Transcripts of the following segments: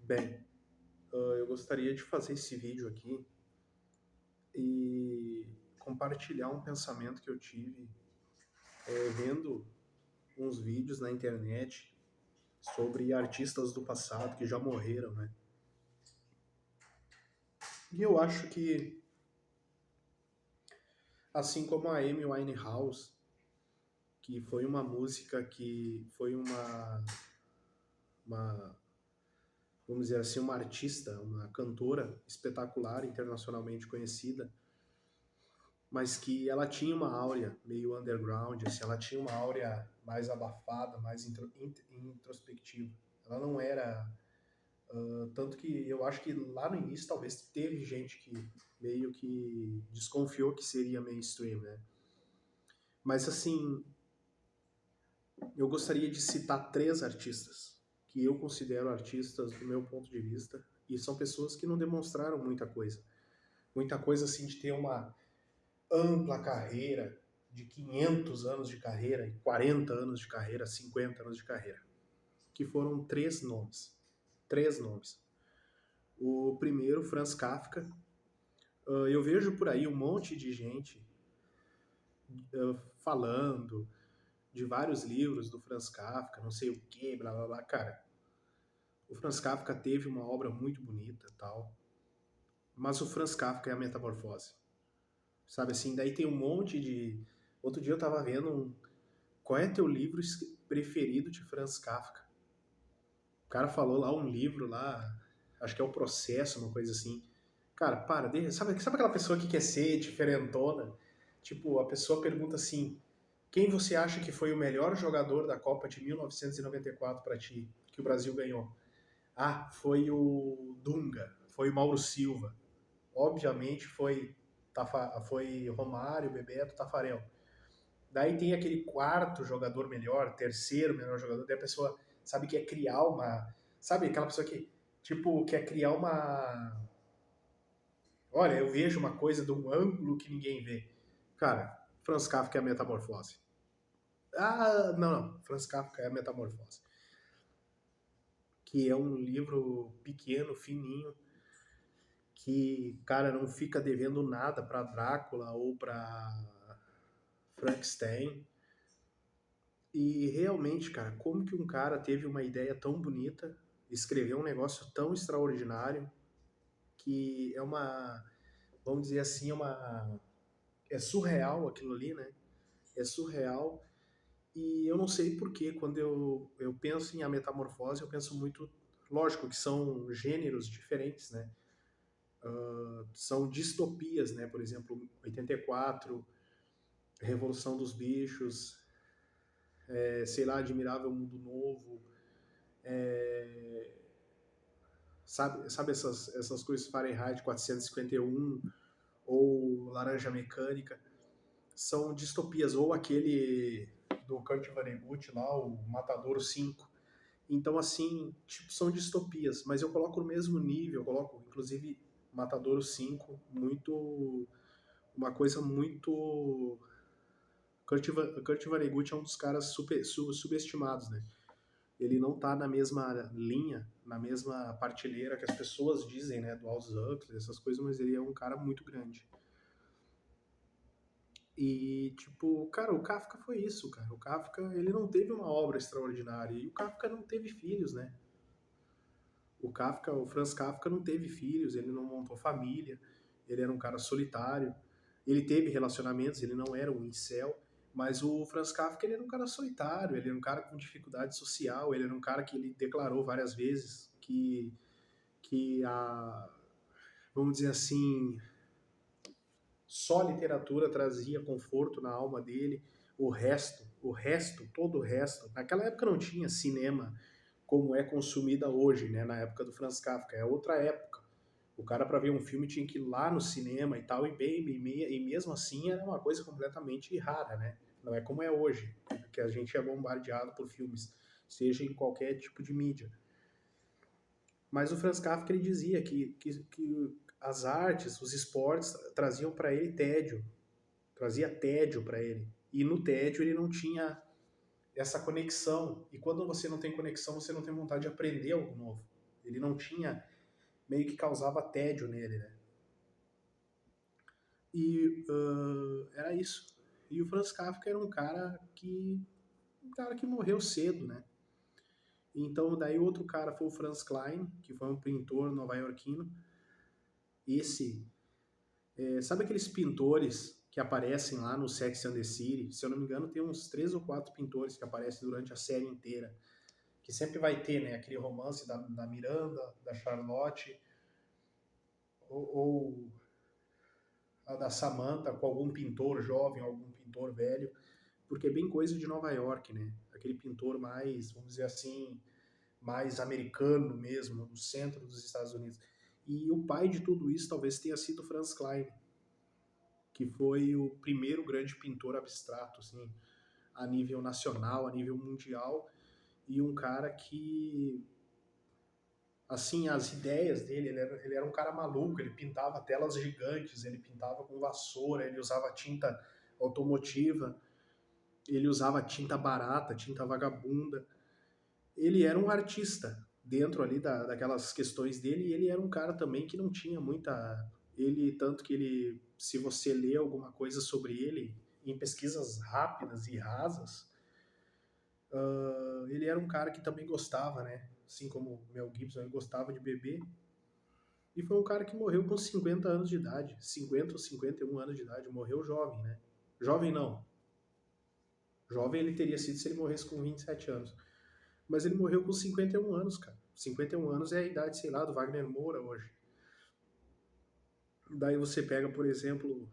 Bem, eu gostaria de fazer esse vídeo aqui e compartilhar um pensamento que eu tive vendo uns vídeos na internet sobre artistas do passado que já morreram, né? E eu acho que, assim como a Amy Winehouse, que foi uma música que foi uma, vamos dizer assim, uma artista, uma cantora espetacular, internacionalmente conhecida, mas que ela tinha uma áurea meio underground, assim, ela tinha uma áurea mais abafada, mais introspectiva. Ela não era... tanto que eu acho que lá no início talvez teve gente que meio que desconfiou que seria mainstream, né? Mas assim, eu gostaria de citar três artistas que eu considero artistas do meu ponto de vista, e são pessoas que não demonstraram muita coisa. Muita coisa assim de ter uma ampla carreira, de 500 anos de carreira, 40 anos de carreira, 50 anos de carreira, que foram três nomes. Três nomes. O primeiro, Franz Kafka. Eu vejo por aí um monte de gente falando de vários livros do Franz Kafka, não sei o que, blá blá blá. Cara, o Franz Kafka teve uma obra muito bonita, tal, mas o Franz Kafka é a metamorfose. Sabe assim, daí tem um monte de... Outro dia eu tava vendo qual é teu livro preferido de Franz Kafka? O cara falou lá um livro lá, acho que é O Processo, uma coisa assim. Cara, sabe aquela pessoa que quer ser diferentona? Tipo, a pessoa pergunta assim: quem você acha que foi o melhor jogador da Copa de 1994 pra ti, que o Brasil ganhou? Ah, foi o Dunga, foi o Mauro Silva. Obviamente foi Romário, Bebeto, Tafarel. Daí tem aquele quarto jogador melhor, terceiro melhor jogador, daí a pessoa sabe que é criar uma... Sabe aquela pessoa que, tipo, quer criar uma... Olha, eu vejo uma coisa de um ângulo que ninguém vê. Cara, Franz Kafka é a metamorfose. Ah, não. Franz Kafka é a metamorfose. Que é um livro pequeno, fininho, que, cara, não fica devendo nada pra Drácula ou pra Frankenstein. E realmente, cara, como que um cara teve uma ideia tão bonita, escreveu um negócio tão extraordinário, que é uma, vamos dizer assim, é surreal aquilo ali, né? É surreal. E eu não sei porquê, quando eu penso em A Metamorfose, eu penso muito, lógico que são gêneros diferentes, né? São distopias, né? Por exemplo, 84, Revolução dos Bichos, sei lá, Admirável Mundo Novo, sabe essas coisas, Fahrenheit 451 ou Laranja Mecânica, são distopias, ou aquele do Kurt Vonnegut lá, o Matadouro 5. Então, assim, tipo, são distopias, mas eu coloco no mesmo nível, eu coloco, inclusive, Matadouro 5, muito... uma coisa muito... Kurt Vonnegut é um dos caras subestimados, né? Ele não tá na mesma linha, na mesma partilheira que as pessoas dizem, né, do Aldous Huxley, essas coisas, mas ele é um cara muito grande. E, tipo, cara, o Kafka foi isso, cara. O Kafka, ele não teve uma obra extraordinária. E o Kafka não teve filhos, né? O Franz Kafka não teve filhos, ele não montou família, ele era um cara solitário. Ele teve relacionamentos, ele não era um incel, mas o Franz Kafka, ele era um cara solitário, ele era um cara com dificuldade social, ele era um cara que ele declarou várias vezes que vamos dizer assim, só a literatura trazia conforto na alma dele, todo o resto, naquela época não tinha cinema como é consumida hoje, né, na época do Franz Kafka, é outra época. O cara, para ver um filme, tinha que ir lá no cinema e tal, e mesmo assim era uma coisa completamente rara, né? Não é como é hoje, que a gente é bombardeado por filmes, seja em qualquer tipo de mídia. Mas o Franz Kafka, ele dizia que as artes, os esportes, traziam para ele tédio, trazia tédio para ele. E no tédio ele não tinha essa conexão. E quando você não tem conexão, você não tem vontade de aprender algo novo. Ele não tinha, meio que causava tédio nele, né? E era isso. E o Franz Kafka era um cara que morreu cedo, né? Então, daí outro cara foi o Franz Klein, que foi um pintor nova-iorquino. Esse, sabe aqueles pintores que aparecem lá no Sex and the City? Se eu não me engano, tem uns 3 ou 4 pintores que aparecem durante a série inteira. Que sempre vai ter, né? Aquele romance da Miranda, da Charlotte, ou a da Samantha com algum pintor jovem, algum pintor velho. Porque é bem coisa de Nova York, né? Aquele pintor mais, vamos dizer assim, mais americano mesmo, no centro dos Estados Unidos. E o pai de tudo isso talvez tenha sido Franz Klein, que foi o primeiro grande pintor abstrato, assim, a nível nacional, a nível mundial, e um cara que, assim, as ideias dele, ele era um cara maluco, ele pintava telas gigantes, ele pintava com vassoura, ele usava tinta automotiva, ele usava tinta barata, tinta vagabunda. Ele era um artista dentro ali daquelas questões dele, e ele era um cara também que não tinha muita. Ele, tanto que ele, se você lê alguma coisa sobre ele, em pesquisas rápidas e rasas, ele era um cara que também gostava, né? Assim como o Mel Gibson, ele gostava de beber. E foi um cara que morreu com 50 anos de idade, 50 ou 51 anos de idade, morreu jovem, né? Jovem não. Jovem ele teria sido se ele morresse com 27 anos. Mas ele morreu com 51 anos, cara. 51 anos é a idade, sei lá, do Wagner Moura hoje. Daí você pega, por exemplo,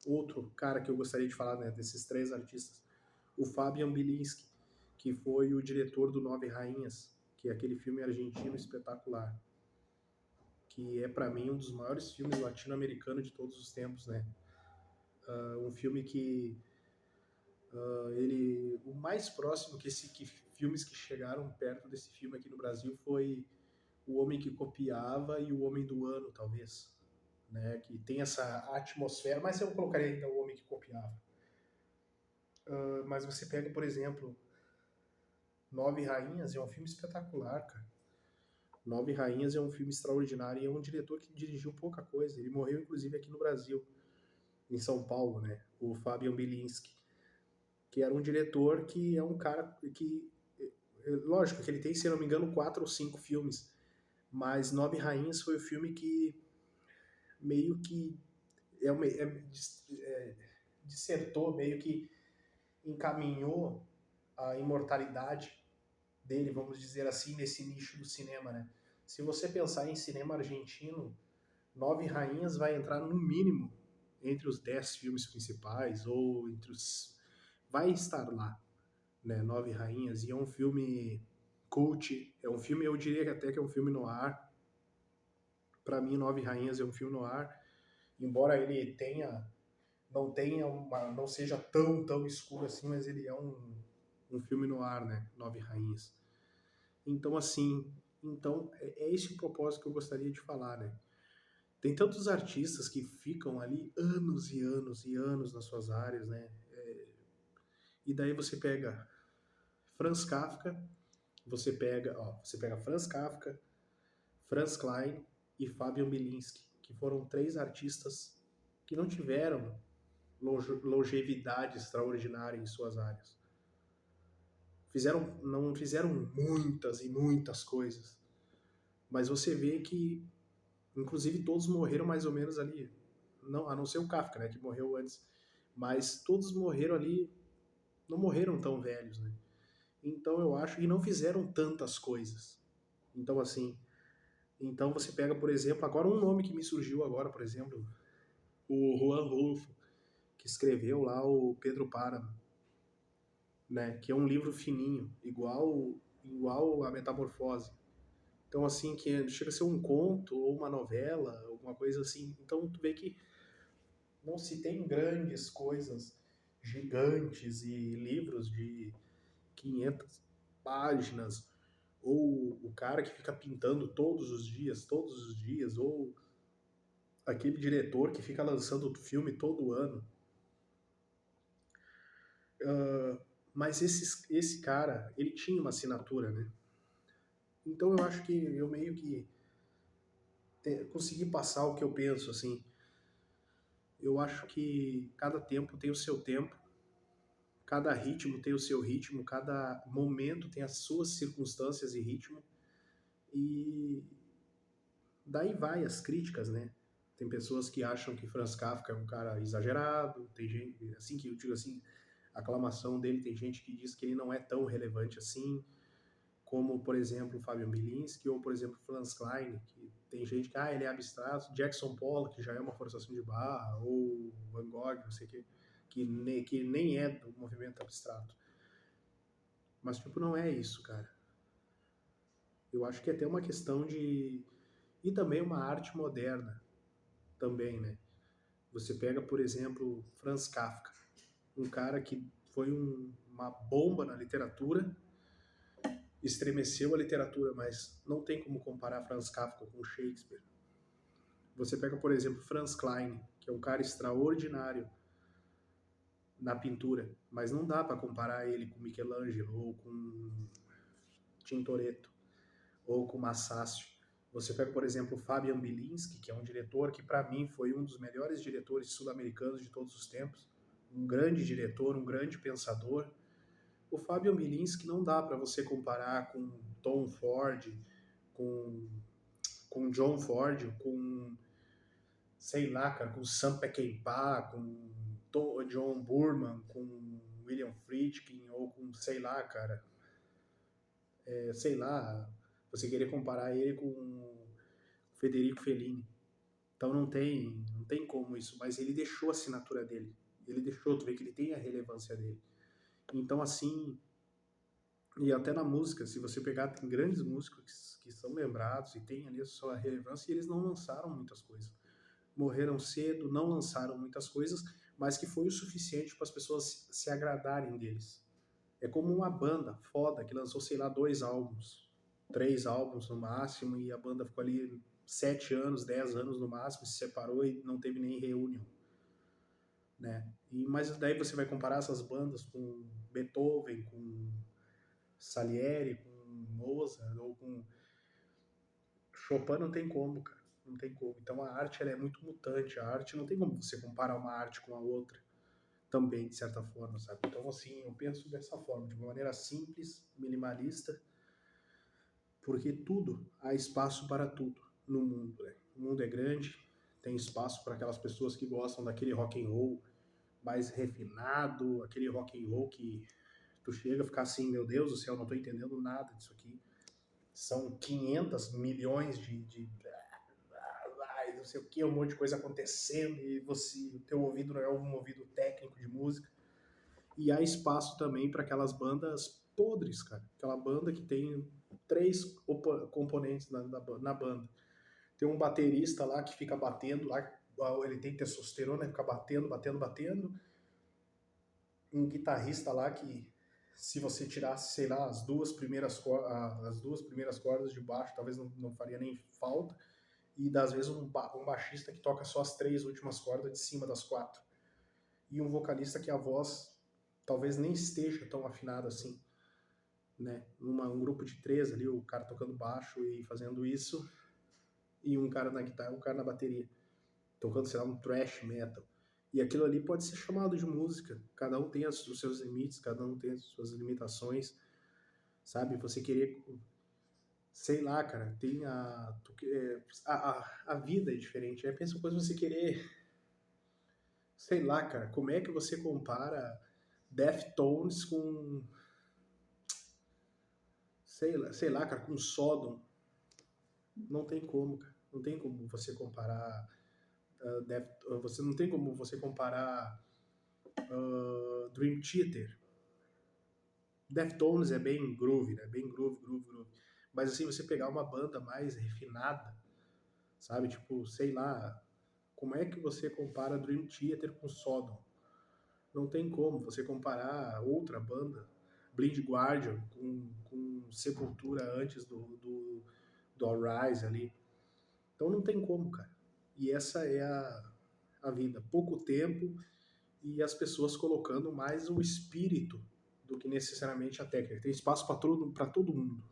outro cara que eu gostaria de falar, né, desses 3 artistas, o Fabian Bilinski, que foi o diretor do Nove Rainhas, que é aquele filme argentino espetacular, que é para mim um dos maiores filmes latino-americanos de todos os tempos, né? Um filme que o mais próximo que filmes que chegaram perto desse filme aqui no Brasil foi O Homem que Copiava e O Homem do Ano, talvez, né? Que tem essa atmosfera, mas eu colocaria ainda O Homem que Copiava. Mas você pega, por exemplo, Nove Rainhas, é um filme espetacular, cara. Nove Rainhas é um filme extraordinário e é um diretor que dirigiu pouca coisa. Ele morreu, inclusive, aqui no Brasil, em São Paulo, né? O Fabian Bilinski, que era um diretor que é um cara que, lógico que ele tem, se não me engano, 4 ou 5 filmes, mas Nove Rainhas foi o filme que meio que dissertou, meio que encaminhou a imortalidade dele, vamos dizer assim, nesse nicho do cinema, né? Se você pensar em cinema argentino, Nove Rainhas vai entrar no mínimo entre os 10 filmes principais, ou entre os... vai estar lá, né? Nove Rainhas, e é um filme cult, é um filme, eu diria que até que é um filme noir. Para mim, Nove Rainhas é um filme noir, embora ele não seja tão escuro assim, mas ele é um filme noir, né? Nove Rainhas. Então, assim, é esse o propósito que eu gostaria de falar, né? Tem tantos artistas que ficam ali anos e anos e anos nas suas áreas, né? E daí você pega Franz Kafka, você pega Franz Kafka, Franz Klein e Fabian Bilinski, que foram 3 artistas que não tiveram longevidade extraordinária em suas áreas. Não fizeram muitas e muitas coisas, mas você vê que, inclusive, todos morreram mais ou menos ali, não, a não ser o Kafka, né, que morreu antes, mas todos morreram ali, não morreram tão velhos, né? Então eu acho que não fizeram tantas coisas. Então, assim, então você pega, por exemplo, agora um nome que me surgiu agora, por exemplo, o Juan Rulfo, que escreveu lá o Pedro Páramo, né, que é um livro fininho, igual a Metamorfose. Então, assim, que chega a ser um conto ou uma novela, alguma coisa assim. Então, tu vê que não se tem grandes coisas gigantes e livros de 500 páginas, ou o cara que fica pintando todos os dias, ou aquele diretor que fica lançando filme todo ano. Mas esse cara, ele tinha uma assinatura, né? Então eu acho que eu meio que consegui passar o que eu penso, assim. Eu acho que cada tempo tem o seu tempo, cada ritmo tem o seu ritmo, cada momento tem as suas circunstâncias e ritmo, e daí vai as críticas, né? Tem pessoas que acham que Franz Kafka é um cara exagerado, tem gente, assim que eu digo assim, a aclamação dele, tem gente que diz que ele não é tão relevante assim, como, por exemplo, Fabian Bilinski, ou, por exemplo, Franz Klein, que tem gente que, ele é abstrato, Jackson Pollock, que já é uma forçação de barra, ou Van Gogh, não sei o que nem é do movimento abstrato. Mas, tipo, não é isso, cara. Eu acho que é até uma questão de... E também uma arte moderna, também, né? Você pega, por exemplo, Franz Kafka, um cara que foi uma bomba na literatura, estremeceu a literatura, mas não tem como comparar Franz Kafka com Shakespeare. Você pega, por exemplo, Franz Klein, que é um cara extraordinário na pintura, mas não dá para comparar ele com Michelangelo, ou com Tintoretto, ou com Massácio. Você pega, por exemplo, Fabian Bilinski, que é um diretor que, para mim, foi um dos melhores diretores sul-americanos de todos os tempos, um grande diretor, um grande pensador. O Fabian Bilinski não dá para você comparar com Tom Ford, com, com John Ford, com, sei lá, cara, com Sam Peckinpah, com John Burman, com William Friedkin, ou com, sei lá, cara, sei lá, você querer comparar ele com Federico Fellini. Então não tem como isso, mas ele deixou a assinatura dele. Ele deixou, tu vê que ele tem a relevância dele. Então, assim, e até na música, se você pegar, tem grandes músicos que são lembrados e têm ali a sua relevância, e eles não lançaram muitas coisas. Morreram cedo, não lançaram muitas coisas, mas que foi o suficiente para as pessoas se agradarem deles. É como uma banda foda que lançou, sei lá, 2 álbuns, 3 álbuns no máximo, e a banda ficou ali 7 anos, 10 anos no máximo, se separou e não teve nem reunião, né? Mas daí você vai comparar essas bandas com Beethoven, com Salieri, com Mozart, ou com Chopin, não tem como, cara. Não tem como. Então a arte ela é muito mutante. A arte não tem como você comparar uma arte com a outra também, de certa forma, sabe? Então, assim, eu penso dessa forma, de uma maneira simples, minimalista, porque há espaço para tudo no mundo, né? O mundo é grande, tem espaço para aquelas pessoas que gostam daquele rock and roll mais refinado, aquele rock and roll que tu chega a ficar assim, meu Deus do céu, não tô entendendo nada disso aqui. São 500 milhões de não sei o que, um monte de coisa acontecendo e o teu ouvido não é um ouvido técnico de música. E há espaço também para aquelas bandas podres, cara. Aquela banda que tem 3 componentes na banda. Tem um baterista lá que fica batendo, lá, ele tem testosterona, fica batendo, batendo, batendo. Um guitarrista lá que, se você tirasse, sei lá, as duas primeiras cordas de baixo, talvez não faria nem falta. E, às vezes, um baixista que toca só as 3 últimas cordas de cima das 4. E um vocalista que a voz talvez nem esteja tão afinada assim, né? Um grupo de 3 ali, o cara tocando baixo e fazendo isso, e um cara na guitarra, um cara na bateria, tocando, sei lá, um thrash metal. E aquilo ali pode ser chamado de música. Cada um tem os seus limites, cada um tem as suas limitações, sabe? Você querer, sei lá, cara, tem a vida é diferente. Aí pensa coisa você querer, sei lá, cara, como é que você compara Deftones com, sei lá, cara, com Sodom? Não tem como, cara. Não tem como você comparar. Você não tem como você comparar Dream Theater. Deftones é bem groove, né? Bem groove, groove, groove. Mas assim, você pegar uma banda mais refinada, sabe? Tipo, sei lá, como é que você compara Dream Theater com Sodom? Não tem como você comparar outra banda, Blind Guardian, com Sepultura antes do Arise ali. Então não tem como, cara. E essa é a vida. Pouco tempo e as pessoas colocando mais o espírito do que necessariamente a técnica. Tem espaço para todo mundo.